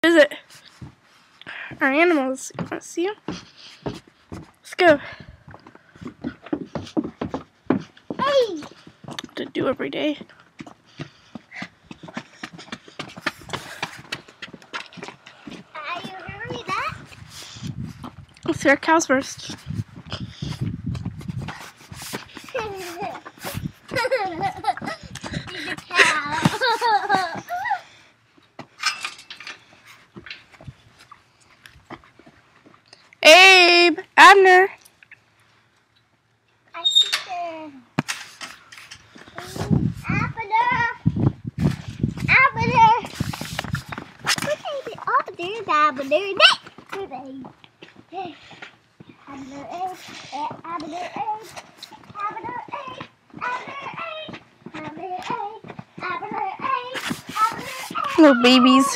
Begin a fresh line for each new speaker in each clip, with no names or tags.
visit our animals. You want to see them? Let's go.
Hey!
To do every day.
You remember that?
Let's see our cows first.
The cow.
Abe, Abner.
I see them. Abner. Abner. Oh, there's Abner. Hey. Abner, Abner,
Little babies.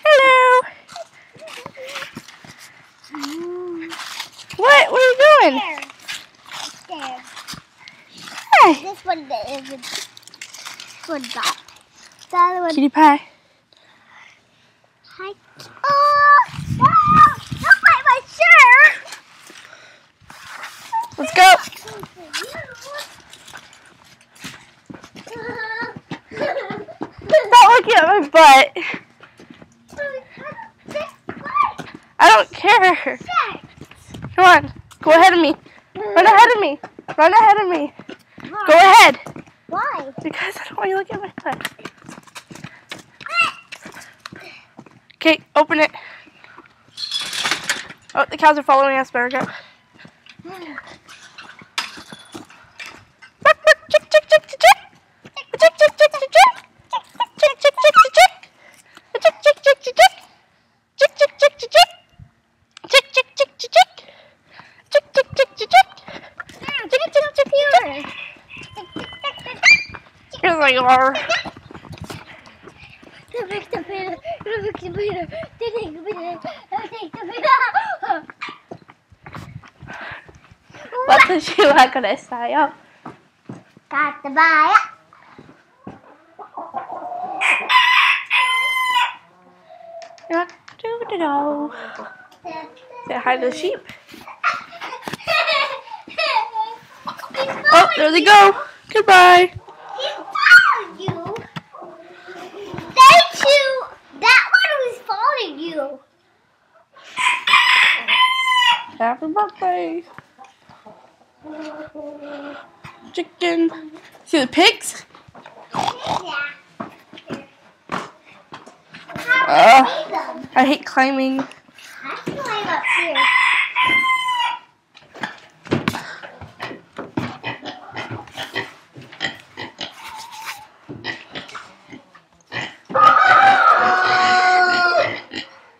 Hello. What? What are you doing?
There.
Hi.
This one is a dot. The other one.
Cutie pie.
Hi. Oh! No! Don't bite my shirt!
Let's go. Stop looking at my butt. I don't care. Come on. Go ahead of me. Run ahead of me. Run ahead of me. Go ahead.
Why?
Because I don't want you to look at my butt. Okay, open it. Oh, the cows are following us. Better go. Here they are. What she va con esta yo?
Got the buy.
Say hi to the sheep. Oh, there they go. Goodbye.
He followed you. They two. That one was following you.
Happy birthday. Chicken. See the pigs?
Yeah.
I hate climbing.
I can climb up here.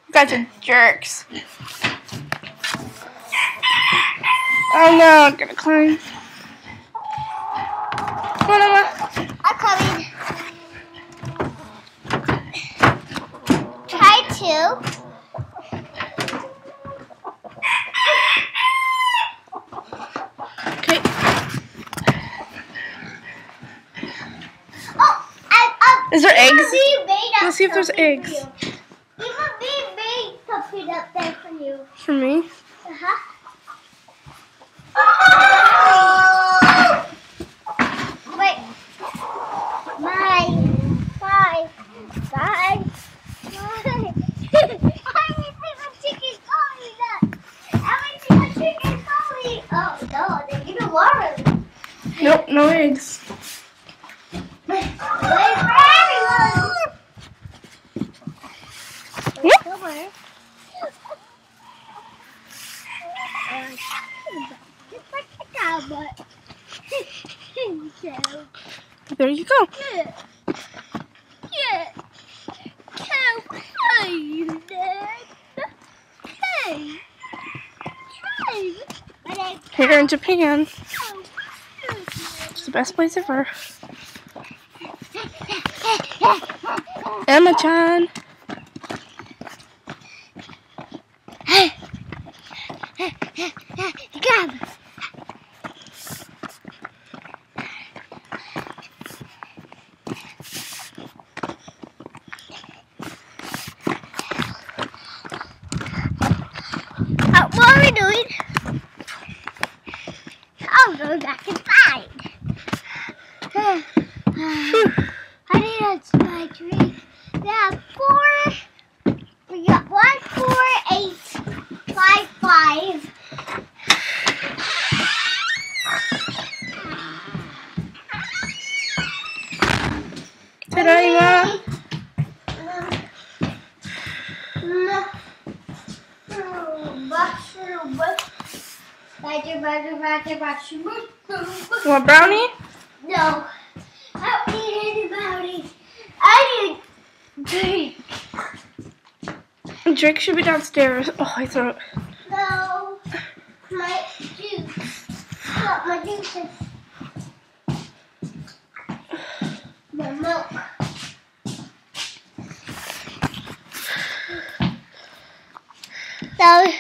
You guys are jerks. Oh no, I'm gonna climb. Come on, Emma.
I'm coming. Try to.
Okay.
Oh,
Is there eggs?
Let's
Let's see if there's eggs.
Even we made something up there for you.
For me?
Uh-huh. Wait. Bye. Bye. Bye. Bye. I see my chicken calling that. I see my chicken calling. Oh no, they give me water.
Nope, no eggs.
Wait for everyone.
Yep.
Come on. Just like a cow butt.
There you go.
Yeah. Yeah. Cow pie, Dad. Hey. Hey.
Here in Japan. It's the best place ever. Emma-chan.
Grab. going back inside. I need a my drink. We got 1, 4, 8, 5, 5.
Ta-da! You want brownie?
No. I don't need any brownies. I need drink.
Drink should be downstairs. Oh, I throw it.
No. My juice. What my juice is. My milk. So